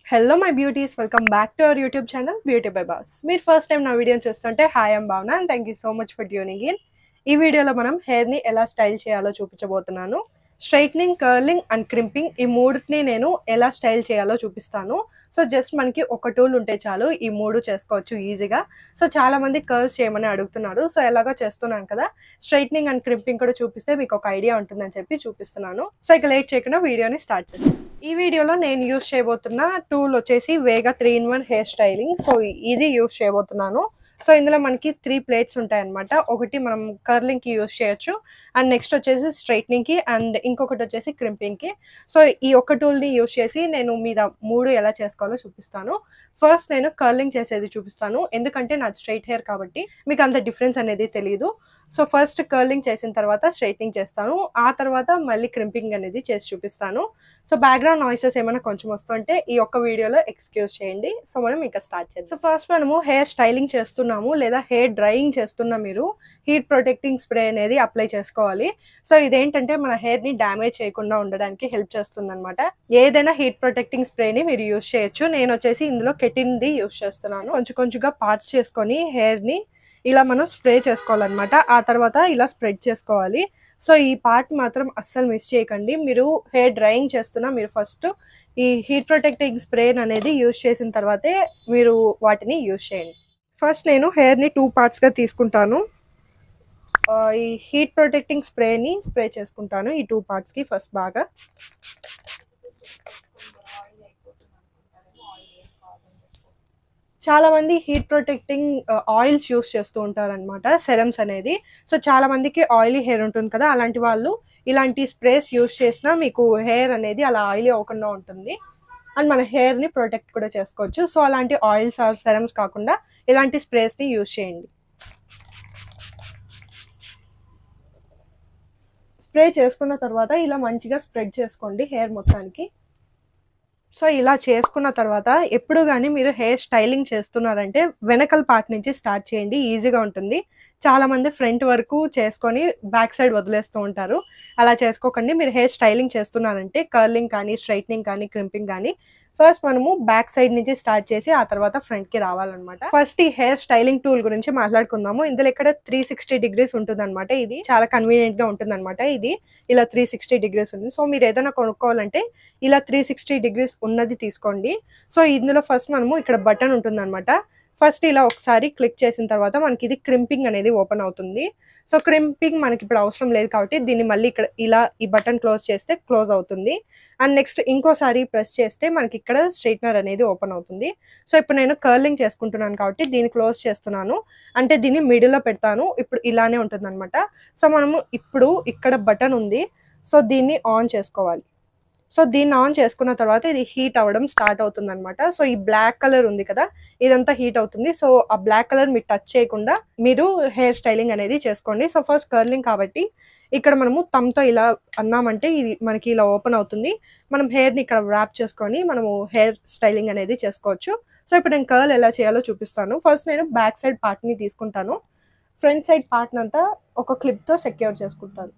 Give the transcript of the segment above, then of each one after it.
Hello my beauties, welcome back to our YouTube channel Beauty by Boss. మీరు first time నా వీడియోని చూస్తుంటే hi I'm భావన and thank you so much for tuning in. ఈ వీడియోలో మనం హెయిర్ని ఎలా స్టైల్ చేయాలో చూపించబోతున్నాను. స్ట్రైట్నింగ్, కర్లింగ్ అండ్ క్రింపింగ్ ఈ మూడుని నేను ఎలా స్టైల్ చేయాలో చూపిస్తాను. సో జస్ట్ మనకి ఒక టూల్ ఉంటే చాలు, ఈ మూడు చేసుకోవచ్చు ఈజీగా. సో చాలా మంది కర్ల్స్ చేయమని అడుగుతున్నారు. సో ఎలాగో చేస్తున్నాను కదా, స్ట్రైట్నింగ్ అండ్ క్రింపింగ్ కూడా చూపిస్తే మీకు ఒక ఐడియా ఉంటుందని చెప్పి చూపిస్తున్నాను. సో ఇక లేట్ చేయకుండా వీడియోని స్టార్ట్ చేస్తాను. ఈ వీడియోలో నేను యూస్ చేయబోతున్న టూల్ వచ్చేసి వేగా 3-in-1 హెయిర్ స్టైలింగ్. సో ఇది యూస్ చేయబోతున్నాను. సో ఇందులో మనకి 3 ప్లేట్స్ ఉంటాయన్నమాట. ఒకటి మనం కర్లింగ్కి యూస్ చేయొచ్చు, అండ్ నెక్స్ట్ వచ్చేసి స్ట్రైట్నింగ్కి, అండ్ ఇంకొకటి వచ్చేసి క్రింపింగ్కి. సో ఈ ఒక్క టూల్ని యూస్ చేసి నేను మీద 3 ఎలా చేసుకోవాలో చూపిస్తాను. ఫస్ట్ నేను కర్లింగ్ చేసేది చూపిస్తాను, ఎందుకంటే నాది స్ట్రైట్ హెయిర్ కాబట్టి మీకు అంత డిఫరెన్స్ అనేది తెలియదు. సో ఫస్ట్ కర్లింగ్ చేసిన తర్వాత స్ట్రైట్నింగ్ చేస్తాను, ఆ తర్వాత మళ్ళీ క్రింపింగ్ అనేది చేసి చూపిస్తాను. సో బ్యాక్గ్రౌండ్ నాయిసెస్ ఏమైనా కొంచెం వస్తుంటే ఈ ఒక్క వీడియోలో ఎక్స్క్యూజ్ చేయండి. సో మనం ఇంకా స్టార్ట్ చేద్దాం. సో ఫస్ట్ మనము హెయిర్ స్టైలింగ్ చేస్తున్నాము లేదా హెయిర్ డ్రైయింగ్ చేస్తున్నా మీరు హీట్ ప్రొటెక్టింగ్ స్ప్రే అనేది అప్లై చేసుకోవాలి. సో ఇదేంటంటే మన హెయిర్ ని డ్యామేజ్ చేయకుండా ఉండడానికి హెల్ప్ చేస్తుంది అనమాట. ఏదైనా హీట్ ప్రొటెక్టింగ్ స్ప్రేని మీరు యూస్ చేయొచ్చు. నేను వచ్చేసి ఇందులో కెటిన్ది యూస్ చేస్తున్నాను. కొంచెం కొంచెంగా పార్ట్స్ చేసుకొని హెయిర్ ని ఇలా మనం స్ప్రే చేసుకోవాలన్నమాట. ఆ తర్వాత ఇలా స్ప్రెడ్ చేసుకోవాలి. సో ఈ పార్ట్ మాత్రం అస్సలు మిస్ చేయకండి. మీరు హెయిర్ డ్రైయింగ్ చేస్తున్నా మీరు ఫస్ట్ ఈ హీట్ ప్రొటెక్టింగ్ స్ప్రే అనేది యూస్ చేసిన తర్వాతే మీరు వాటిని యూస్ చేయండి. ఫస్ట్ నేను హెయిర్ని 2 పార్ట్స్గా తీసుకుంటాను. ఈ హీట్ ప్రొటెక్టింగ్ స్ప్రేని స్ప్రే చేసుకుంటాను ఈ 2 పార్ట్స్కి ఫస్ట్ బాగా. చాలా మంది హీట్ ప్రొటెక్టింగ్ ఆయిల్స్ యూస్ చేస్తూ ఉంటారనమాట, సెరమ్స్ అనేది. సో చాలా మందికి ఆయిలీ హెయిర్ ఉంటుంది కదా, అలాంటి వాళ్ళు ఇలాంటి స్ప్రేస్ యూస్ చేసినా మీకు హెయిర్ అనేది అలా ఆయిలీ అవ్వకుండా ఉంటుంది, అండ్ మన హెయిర్ని ప్రొటెక్ట్ కూడా చేసుకోవచ్చు. సో అలాంటి ఆయిల్స్ ఆర్ సెరమ్స్ కాకుండా ఇలాంటి స్ప్రేస్ని యూస్ చేయండి. స్ప్రే చేసుకున్న తర్వాత ఇలా మంచిగా స్ప్రెడ్ చేసుకోండి హెయిర్ మొత్తానికి. సో ఇలా చేసుకున్న తర్వాత ఎప్పుడు కానీ మీరు హెయిర్ స్టైలింగ్ చేస్తున్నారంటే వెనకల పార్ట్ నుంచి స్టార్ట్ చేయండి, ఈజీగా ఉంటుంది. చాలామంది ఫ్రంట్ వరకు చేసుకొని బ్యాక్ సైడ్ వదిలేస్తూ ఉంటారు. అలా చేసుకోకండి. మీరు హెయిర్ స్టైలింగ్ చేస్తున్నారంటే కర్లింగ్ కానీ స్ట్రైట్నింగ్ కానీ క్రింపింగ్ కానీ ఫస్ట్ మనము బ్యాక్ సైడ్ నుంచి స్టార్ట్ చేసి ఆ తర్వాత ఫ్రంట్కి రావాలన్నమాట. ఫస్ట్ ఈ హెయిర్ స్టైలింగ్ టూల్ గురించి మాట్లాడుకుందాము. ఇందులో ఇక్కడ 360 డిగ్రీస్ ఉంటుంది అనమాట. ఇది చాలా కన్వీనియంట్ గా ఉంటుంది అనమాట. ఇది ఇలా 360 డిగ్రీస్ ఉంది. సో మీరు ఏదైనా కొనుక్కోవాలంటే ఇలా 360 డిగ్రీస్ ఉన్నది తీసుకోండి. సో ఇందులో ఫస్ట్ మనము ఇక్కడ బటన్ ఉంటుంది అనమాట. ఫస్ట్ ఇలా ఒకసారి క్లిక్ చేసిన తర్వాత మనకి ఇది క్రింపింగ్ అనేది ఓపెన్ అవుతుంది. సో క్రింపింగ్ మనకి ఇప్పుడు అవసరం లేదు కాబట్టి దీన్ని మళ్ళీ ఇక్కడ ఇలా ఈ బటన్ క్లోజ్ చేస్తే క్లోజ్ అవుతుంది. అండ్ నెక్స్ట్ ఇంకోసారి ప్రెస్ చేస్తే మనకి ఇక్కడ స్ట్రైట్నర్ అనేది ఓపెన్ అవుతుంది. సో ఇప్పుడు నేను కర్లింగ్ చేసుకుంటున్నాను కాబట్టి దీన్ని క్లోజ్ చేస్తున్నాను, అంటే దీన్ని మిడిల్లో పెడతాను. ఇప్పుడు ఇలానే ఉంటుంది అనమాట. సో మనము ఇప్పుడు ఇక్కడ బటన్ ఉంది, సో దీన్ని ఆన్ చేసుకోవాలి. సో దీన్ని ఆన్ చేసుకున్న తర్వాత ఇది హీట్ అవ్వడం స్టార్ట్ అవుతుంది అనమాట. సో ఈ బ్లాక్ కలర్ ఉంది కదా, ఇదంతా హీట్ అవుతుంది. సో ఆ బ్లాక్ కలర్ మీరు టచ్ చేయకుండా మీరు హెయిర్ స్టైలింగ్ అనేది చేసుకోండి. సో ఫస్ట్ కర్లింగ్ కాబట్టి ఇక్కడ మనము తమ్తో ఇలా అన్నామంటే ఇది మనకి ఇలా ఓపెన్ అవుతుంది. మనం హెయిర్ని ఇక్కడ ర్యాప్ చేసుకొని మనము హెయిర్ స్టైలింగ్ అనేది చేసుకోవచ్చు. సో ఇప్పుడు నేను కర్ల్ ఎలా చేయాలో చూపిస్తాను. ఫస్ట్ నేను బ్యాక్ సైడ్ పార్ట్ని తీసుకుంటాను. ఫ్రంట్ సైడ్ పార్ట్ని అంతా ఒక క్లిప్తో సెక్యూర్ చేసుకుంటాను.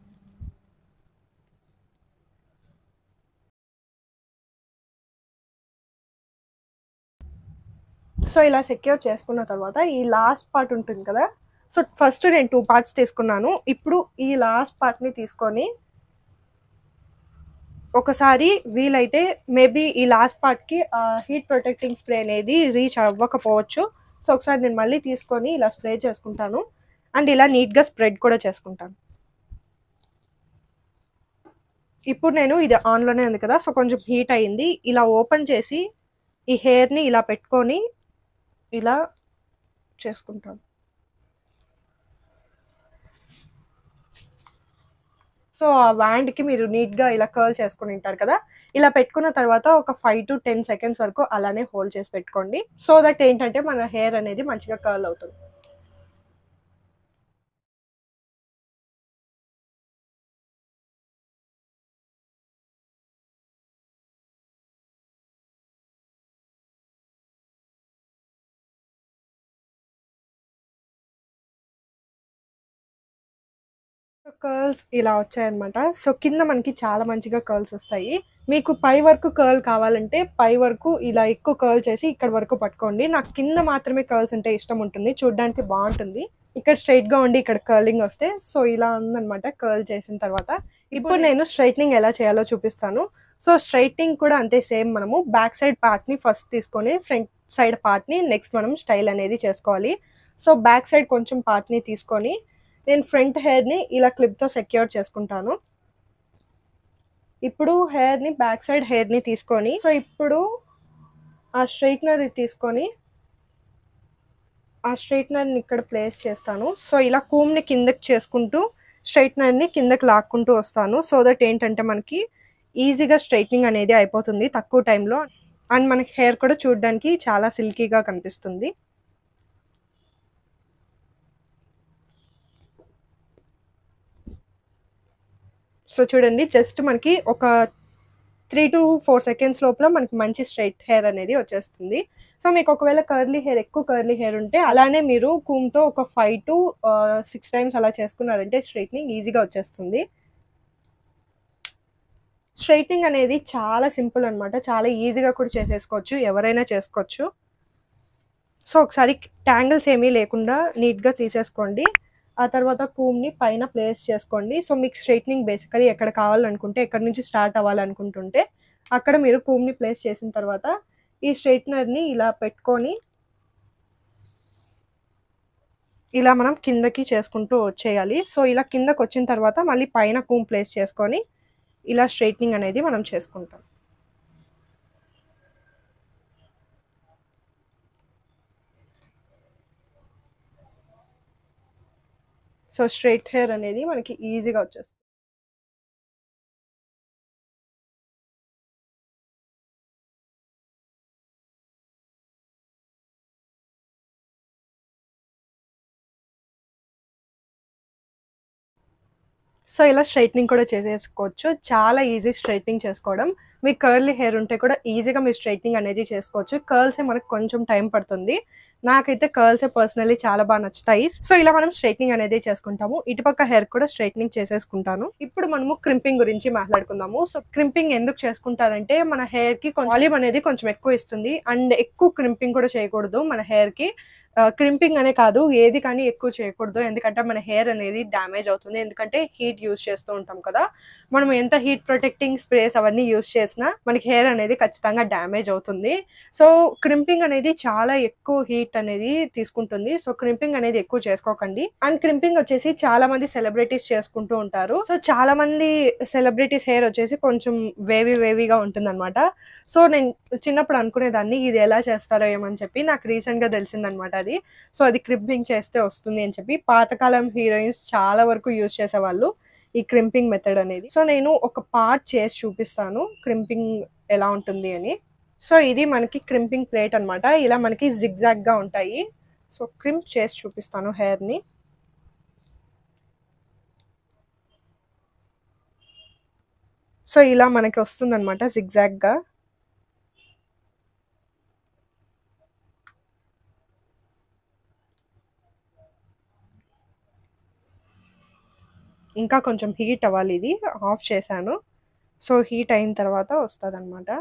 సో ఇలా సెక్యూర్ చేసుకున్న తర్వాత ఈ లాస్ట్ పార్ట్ ఉంటుంది కదా, సో ఫస్ట్ నేను 2 పార్ట్స్ తీసుకున్నాను. ఇప్పుడు ఈ లాస్ట్ పార్ట్ని తీసుకొని ఒకసారి వీలైతే మేబీ ఈ లాస్ట్ పార్ట్కి హీట్ ప్రొటెక్టింగ్ స్ప్రే అనేది రీచ్ అవ్వకపోవచ్చు. సో ఒకసారి నేను మళ్ళీ తీసుకొని ఇలా స్ప్రే చేసుకుంటాను అండ్ ఇలా నీట్గా స్ప్రెడ్ కూడా చేసుకుంటాను. ఇప్పుడు నేను ఇది ఆన్లోనే ఉంది కదా, సో కొంచెం హీట్ అయ్యింది. ఇలా ఓపెన్ చేసి ఈ హెయిర్ని ఇలా పెట్టుకొని ఇలా చేసుకుంటాను. సో ఆ వ్యాండ్కి మీరు నీట్గా ఇలా కర్ల్ చేసుకుని ఉంటారు కదా, ఇలా పెట్టుకున్న తర్వాత ఒక 5 to 10 seconds వరకు అలానే హోల్డ్ చేసి పెట్టుకోండి. సో దట్ ఏంటంటే మన హెయిర్ అనేది మంచిగా కర్ల్ అవుతుంది. కర్ల్స్ ఇలా వచ్చాయన్నమాట. సో కింద మనకి చాలా మంచిగా కర్ల్స్ వస్తాయి. మీకు పై వరకు కర్ల్ కావాలంటే పై వరకు ఇలా ఎక్కువ కర్ల్ చేసి ఇక్కడ వరకు పట్టుకోండి. నాకు కింద మాత్రమే కర్ల్స్ అంటే ఇష్టం ఉంటుంది, చూడడానికి బాగుంటుంది. ఇక్కడ స్ట్రైట్గా ఉండి ఇక్కడ కర్లింగ్ వస్తే సో ఇలా ఉందన్నమాట కర్ల్ చేసిన తర్వాత. ఇప్పుడు నేను స్ట్రైట్నింగ్ ఎలా చేయాలో చూపిస్తాను. సో స్ట్రైట్నింగ్ కూడా అంతే సేమ్. మనము బ్యాక్ సైడ్ పార్ట్ని ఫస్ట్ తీసుకొని ఫ్రంట్ సైడ్ పార్ట్ని నెక్స్ట్ మనం స్టైల్ అనేది చేసుకోవాలి. సో బ్యాక్ సైడ్ కొంచెం పార్ట్ని తీసుకొని నేను ఫ్రంట్ హెయిర్ని ఇలా క్లిప్తో సెక్యూర్ చేసుకుంటాను. ఇప్పుడు హెయిర్ని బ్యాక్ సైడ్ హెయిర్ని తీసుకొని సో ఇప్పుడు ఆ స్ట్రైట్నర్ తీసుకొని ఆ స్ట్రైట్నర్ని ఇక్కడ ప్లేస్ చేస్తాను. సో ఇలా కూమ్ని కిందకి చేసుకుంటూ స్ట్రైట్నర్ని కిందకి లాక్కుంటూ వస్తాను. సో దట్ ఏంటంటే మనకి ఈజీగా స్ట్రైట్నింగ్ అనేది అయిపోతుంది తక్కువ టైంలో. అండ్ మనకి హెయిర్ కూడా చూడడానికి చాలా సిల్కీగా కనిపిస్తుంది. సో చూడండి జస్ట్ మనకి ఒక 3 to 4 seconds లోపల మనకి మంచి స్ట్రైట్ హెయిర్ అనేది వచ్చేస్తుంది. సో మీకు ఒకవేళ ఎక్కువ కర్లీ హెయిర్ ఉంటే అలానే మీరు కూమ్తో ఒక 5 to 6 times అలా చేసుకున్నారంటే స్ట్రైట్నింగ్ ఈజీగా వచ్చేస్తుంది. స్ట్రైట్నింగ్ అనేది చాలా సింపుల్ అనమాట, చాలా ఈజీగా కూడా చేసేసుకోవచ్చు, ఎవరైనా చేసుకోవచ్చు. సో ఒకసారి ట్యాంగిల్స్ ఏమీ లేకుండా నీట్గా తీసేసుకోండి. ఆ తర్వాత కూమ్ని పైన ప్లేస్ చేసుకోండి. సో మీకు స్ట్రైట్నింగ్ బేసికలీ ఎక్కడ కావాలనుకుంటే ఎక్కడి నుంచి స్టార్ట్ అవ్వాలనుకుంటుంటే అక్కడ మీరు కూమ్ని ప్లేస్ చేసిన తర్వాత ఈ స్ట్రైట్నర్ని ఇలా పెట్టుకొని ఇలా మనం కిందకి చేసుకుంటూ వచ్చేయాలి. సో ఇలా కిందకి వచ్చిన తర్వాత మళ్ళీ పైన కూమ్ ప్లేస్ చేసుకొని ఇలా స్ట్రైట్నింగ్ అనేది మనం చేసుకుంటాం. సో స్ట్రైట్ హెయిర్ అనేది మనకి ఈజీగా వచ్చేస్తుంది. సో ఇలా స్ట్రైట్నింగ్ కూడా చేసేసుకోవచ్చు, చాలా ఈజీ స్ట్రైట్నింగ్ చేసుకోవడం. మీకు కర్లీ హెయిర్ ఉంటే కూడా ఈజీగా మీరు స్ట్రైట్నింగ్ అనేది చేసుకోవచ్చు. కర్ల్సే మనకు కొంచెం టైం పడుతుంది, నాకైతే కర్ల్సే పర్సనలీ చాలా బాగా నచ్చుతాయి. సో ఇలా మనం స్ట్రైట్నింగ్ అనేది చేసుకుంటాము. ఇటుపక్క హెయిర్ కూడా స్ట్రైట్నింగ్ చేసేసుకుంటాను. ఇప్పుడు మనము క్రింపింగ్ గురించి మాట్లాడుకుందాము. సో క్రింపింగ్ ఎందుకు చేసుకుంటారంటే మన హెయిర్ కి వాల్యూమ్ అనేది కొంచెం ఎక్కువ ఇస్తుంది. అండ్ ఎక్కువ క్రింపింగ్ కూడా చేయకూడదు మన హెయిర్ కి. క్రింపింగ్ అనే కాదు, ఏది కానీ ఎక్కువ చేయకూడదు, ఎందుకంటే మన హెయిర్ అనేది డ్యామేజ్ అవుతుంది. ఎందుకంటే హీట్ యూజ్ చేస్తూ ఉంటాం కదా, మనం ఎంత హీట్ ప్రొటెక్టింగ్ స్ప్రేస్ అవన్నీ యూజ్ చేసినా మనకి హెయిర్ అనేది ఖచ్చితంగా డ్యామేజ్ అవుతుంది. సో క్రింపింగ్ అనేది చాలా ఎక్కువ హీట్ అనేది తీసుకుంటుంది. సో క్రింపింగ్ అనేది ఎక్కువ చేసుకోకండి. అండ్ క్రింపింగ్ వచ్చేసి చాలా మంది సెలబ్రిటీస్ చేసుకుంటూ ఉంటారు. సో చాలా మంది సెలబ్రిటీస్ హెయిర్ వచ్చేసి కొంచెం వేవీగా ఉంటుంది అనమాట. సో నేను చిన్నప్పుడు అనుకునేదాన్ని ఇది ఎలా చేస్తారో ఏమని చెప్పి, నాకు రీసెంట్ గా తెలిసిందనమాట అది. సో అది క్రింపింగ్ చేస్తే వస్తుంది అని చెప్పి పాతకాలం హీరోయిన్స్ చాలా వరకు యూజ్ చేసేవాళ్ళు ఈ క్రింపింగ్ మెథడ్ అనేది. సో నేను ఒక పార్ట్ చేసి చూపిస్తాను క్రింపింగ్ ఎలా ఉంటుంది అని. సో ఇది మనకి క్రింపింగ్ ప్లేట్ అనమాట, ఇలా మనకి జిగ్జాగ్ గా ఉంటాయి. సో క్రింప్ చేసి చూపిస్తాను హెయిర్ ని. సో ఇలా మనకి వస్తుంది అనమాట జిగ్జాగ్ గా. ఇంకా కొంచెం హీట్ అవ్వాలి, ఇది ఆఫ్ చేశాను. సో హీట్ అయిన తర్వాత వస్తుంది అనమాట.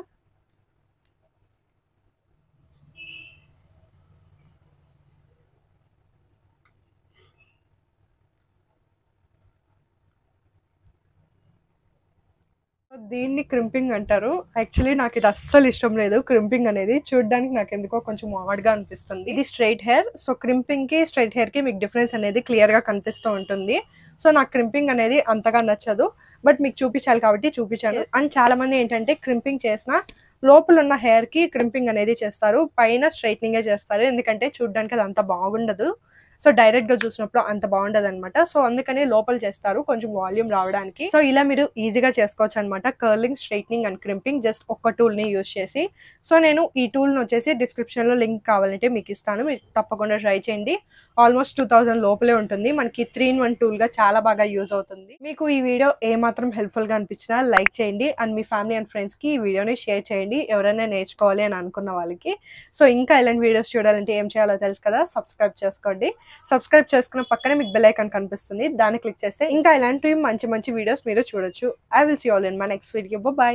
దీన్ని క్రింపింగ్ అంటారు. యాక్చువల్లీ నాకు ఇది అస్సలు ఇష్టం లేదు క్రింపింగ్ అనేది, చూడడానికి నాకు ఎందుకో కొంచెం ఆడ్గా అనిపిస్తుంది. ఇది స్ట్రైట్ హెయిర్. సో క్రింపింగ్ కి స్ట్రైట్ హెయిర్ కి మీకు డిఫరెన్స్ అనేది క్లియర్ గా కనిపిస్తూ ఉంటుంది. సో నాకు క్రింపింగ్ అనేది అంతగా నచ్చదు, బట్ మీకు చూపించాలి కాబట్టి చూపించాను. అండ్ చాలా మంది ఏంటంటే క్రింపింగ్ చేసిన లోపల ఉన్న హెయిర్ కి క్రింపింగ్ అనేది చేస్తారు, పైన స్ట్రైట్నింగ్ చేస్తారు, ఎందుకంటే చూడడానికి అది అంత బాగుండదు. సో డైరెక్ట్ గా చూసినప్పుడు అంత బాగుండదు అనమాట. సో అందుకని లోపల చేస్తారు కొంచెం వాల్యూమ్ రావడానికి. సో ఇలా మీరు ఈజీగా చేసుకోవచ్చు అనమాట curling, straightening and crimping just ఒక్క టూల్ ని యూజ్ చేసి. సో నేను ఈ టూల్ ని వచ్చేసి డిస్క్రిప్షన్ లో లింక్ కావాలంటే మీకు ఇస్తాను, మీరు తప్పకుండా ట్రై చేయండి. ఆల్మోస్ట్ 2000 లోపలే ఉంటుంది, మనకి 3-in-1 టూల్ గా చాలా బాగా యూజ్ అవుతుంది. మీకు ఈ వీడియో ఏమాత్రం హెల్ప్ఫుల్ గా అనిపించినా లైక్ చేయండి and me family and friends కి ఈ వీడియోని షేర్ చేయండి, ఎవరైనా నేర్చుకోవాలి అని అనుకున్న వాళ్ళకి. సో ఇంకా ఇలాంటి వీడియోస్ చూడాలంటే ఏం చేయాలో తెలుసు కదా, సబ్స్క్రైబ్ చేసుకోండి. సబ్స్క్రైబ్ చేసుకున్న పక్కనే మీకు బెల్ ఐకాన్ కనిపిస్తుంది, దాన్ని క్లిక్ చేస్తే ఇంకా ఇలాంటివి మంచి వీడియోస్ మీరు చూడొచ్చు. I will see you all in my next video. By.